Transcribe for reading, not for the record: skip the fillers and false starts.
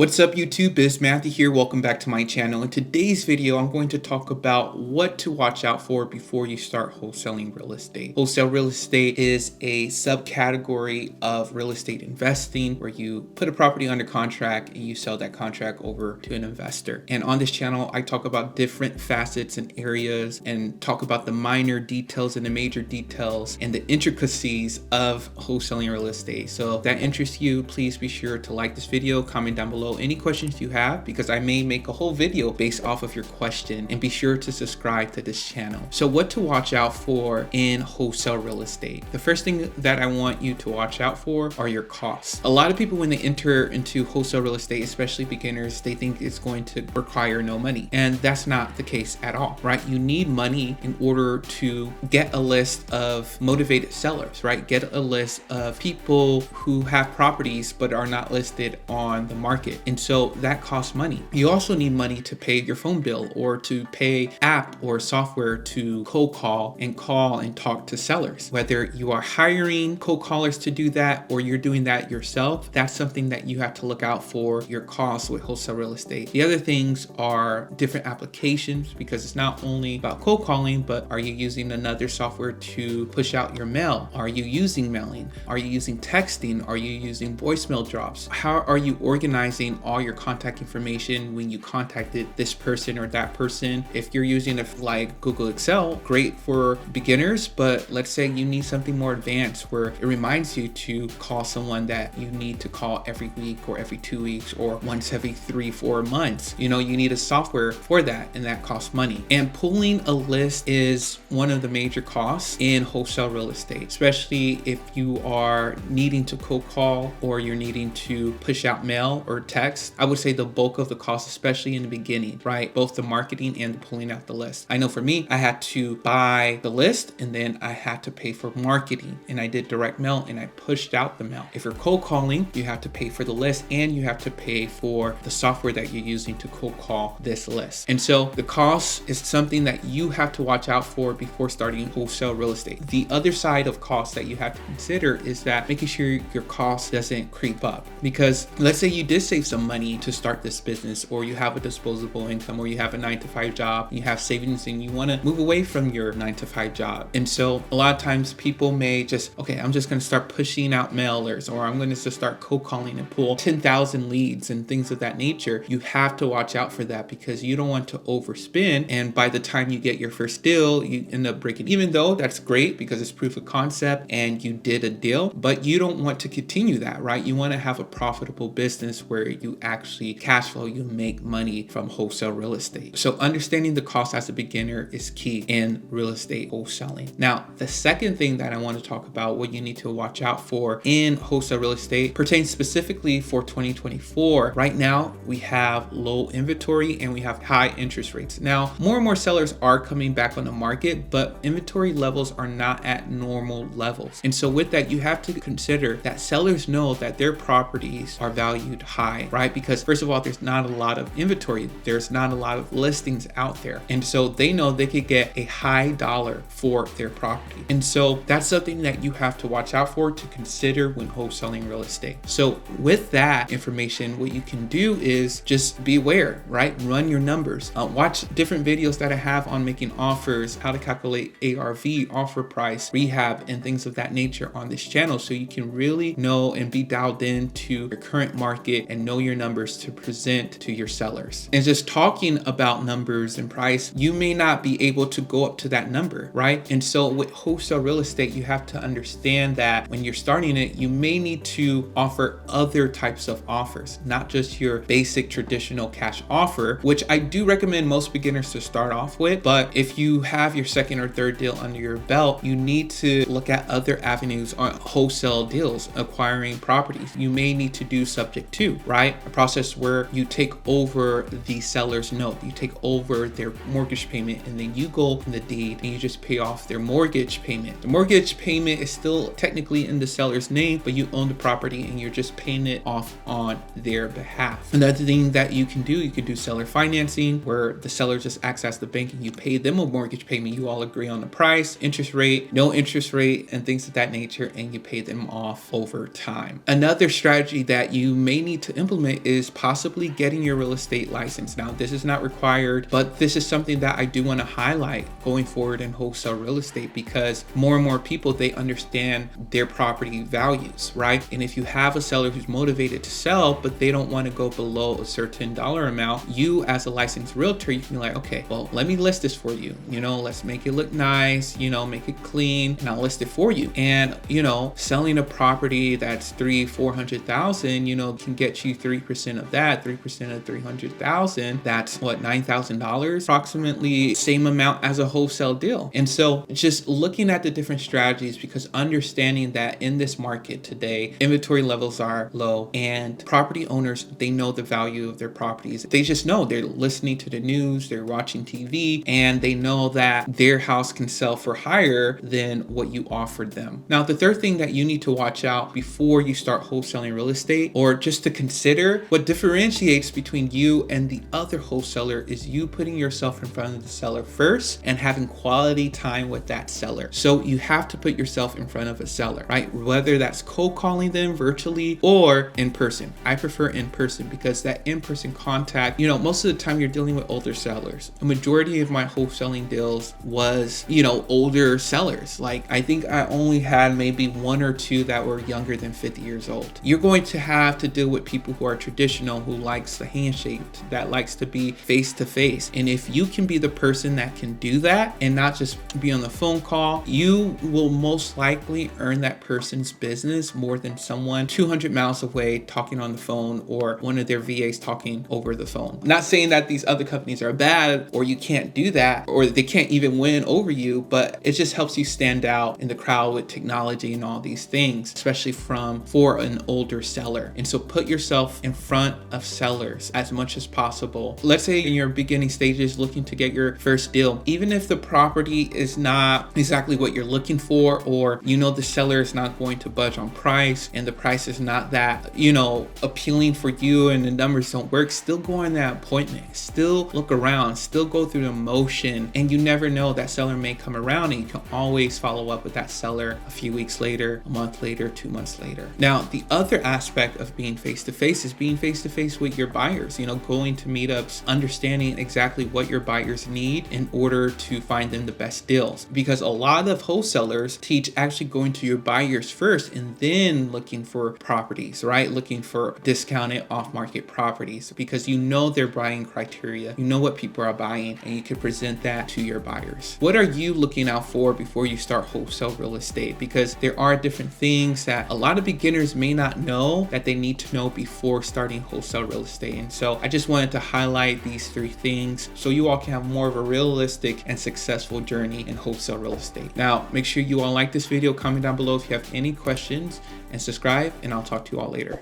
What's up YouTube, it's Matthew here. Welcome back to my channel. In today's video, I'm going to talk about what to watch out for before you start wholesaling real estate. Wholesale real estate is a subcategory of real estate investing where you put a property under contract and you sell that contract over to an investor. And on this channel, I talk about different facets and areas and talk about the minor details and the major details and the intricacies of wholesaling real estate. So if that interests you, please be sure to like this video, comment down below any questions you have, because I may make a whole video based off of your question, and be sure to subscribe to this channel. So what to watch out for in wholesale real estate. The first thing that I want you to watch out for are your costs. A lot of people, when they enter into wholesale real estate, especially beginners, they think it's going to require no money. And that's not the case at all, right? You need money in order to get a list of motivated sellers, right? Get a list of people who have properties but are not listed on the market. And so that costs money. You also need money to pay your phone bill or to pay app or software to cold call and talk to sellers. Whether you are hiring cold callers to do that or you're doing that yourself, that's something that you have to look out for your costs with wholesale real estate. The other things are different applications, because it's not only about cold calling, but are you using another software to push out your mail? Are you using mailing? Are you using texting? Are you using voicemail drops? How are you organizing all your contact information when you contacted this person or that person? If you're using like Google Excel, great for beginners, but let's say you need something more advanced where it reminds you to call someone that you need to call every week or every 2 weeks or once every 3-4 months. You need a software for that, and that costs money. And pulling a list is one of the major costs in wholesale real estate, especially if you are needing to cold call or you're needing to push out mail or text. I would say the bulk of the cost, especially in the beginning, right? Both the marketing and the pulling out the list. I know for me, I had to buy the list and then I had to pay for marketing, and I did direct mail and I pushed out the mail. If you're cold calling, you have to pay for the list and you have to pay for the software that you're using to cold call this list. And so the cost is something that you have to watch out for before starting wholesale real estate. The other side of costs that you have to consider is that making sure your cost doesn't creep up, because let's say you did save some money to start this business, or you have a disposable income, or you have a 9-to-5 job, you have savings and you want to move away from your 9-to-5 job. And so a lot of times people may just, okay, I'm just going to start pushing out mailers, or I'm going to just start cold calling and pull 10,000 leads and things of that nature. You have to watch out for that, because you don't want to overspend, and by the time you get your first deal, you end up breaking even, though that's great because it's proof of concept and you did a deal, but you don't want to continue that, right? You want to have a profitable business where you actually cash flow, you make money from wholesale real estate. So understanding the cost as a beginner is key in real estate wholesaling. Now, the second thing that I want to talk about, what you need to watch out for in wholesale real estate, pertains specifically for 2024. Right now, we have low inventory and we have high interest rates. Now, more and more sellers are coming back on the market, but inventory levels are not at normal levels. And so with that, you have to consider that sellers know that their properties are valued high, right? Because first of all, there's not a lot of inventory. There's not a lot of listings out there. And so they know they could get a high dollar for their property. And so that's something that you have to watch out for, to consider when wholesaling real estate. So with that information, what you can do is just be aware, right? Run your numbers. Watch different videos that I have on making offers, how to calculate ARV, offer price, rehab, and things of that nature on this channel, so you can really know and be dialed into your current market and know your numbers to present to your sellers. And just talking about numbers and price, you may not be able to go up to that number, right? And so with wholesale real estate, you have to understand that when you're starting it, you may need to offer other types of offers, not just your basic traditional cash offer, which I do recommend most beginners to start off with. But if you have your second or third deal under your belt, you need to look at other avenues on wholesale deals, acquiring properties. You may need to do subject to, right? A process where you take over the seller's note, you take over their mortgage payment, and then you go in the deed and you just pay off their mortgage payment. The mortgage payment is still technically in the seller's name, but you own the property and you're just paying it off on their behalf. Another thing that you can do seller financing, where the seller just acts as the bank and you pay them a mortgage payment. You all agree on the price, interest rate, no interest rate, and things of that nature, and you pay them off over time. Another strategy that you may need to implement is possibly getting your real estate license. Now, this is not required, but this is something that I do want to highlight going forward in wholesale real estate, because more and more people, they understand their property values, right? And if you have a seller who's motivated to sell, but they don't want to go below a certain dollar amount, you as a licensed realtor, you can be like, okay, well, let me list this for you. Let's make it look nice, make it clean, and I'll list it for you. And, selling a property that's $400,000, can get you 3% of that, 3% of 300,000. That's what, $9,000, approximately same amount as a wholesale deal. And so just looking at the different strategies, because understanding that in this market today, inventory levels are low and property owners, they know the value of their properties. They just know, they're listening to the news, they're watching TV, and they know that their house can sell for higher than what you offered them. Now, the third thing that you need to watch out before you start wholesaling real estate, or just to consider, what differentiates between you and the other wholesaler is you putting yourself in front of the seller first and having quality time with that seller. So you have to put yourself in front of a seller, right? Whether that's cold calling them virtually or in person. I prefer in person, because that in-person contact, most of the time you're dealing with older sellers. A majority of my wholesaling deals was, older sellers. Like, I think I only had maybe one or two that were younger than 50 years old. You're going to have to deal with people who are traditional, who likes the handshake, that likes to be face to face. And if you can be the person that can do that and not just be on the phone call, you will most likely earn that person's business more than someone 200 miles away talking on the phone, or one of their VAs talking over the phone. Not saying that these other companies are bad or you can't do that, or they can't even win over you, but it just helps you stand out in the crowd with technology and all these things, especially for an older seller. And so put yourself in front of sellers as much as possible. Let's say in your beginning stages looking to get your first deal, even if the property is not exactly what you're looking for, or the seller is not going to budge on price and the price is not that appealing for you and the numbers don't work, still go on that appointment, still look around, still go through the motion, and you never know, that seller may come around and you can always follow up with that seller a few weeks later, a month later, 2 months later. Now, the other aspect of being face-to-face is being face-to-face with your buyers, going to meetups, understanding exactly what your buyers need in order to find them the best deals. Because a lot of wholesalers teach actually going to your buyers first and then looking for properties, right? Looking for discounted off-market properties, because their buying criteria, what people are buying, and you can present that to your buyers. What are you looking out for before you start wholesale real estate? Because there are different things that a lot of beginners may not know that they need to know before starting wholesale real estate. And so I just wanted to highlight these 3 things so you all can have more of a realistic and successful journey in wholesale real estate. Now, make sure you all like this video, comment down below if you have any questions, and subscribe, and I'll talk to you all later.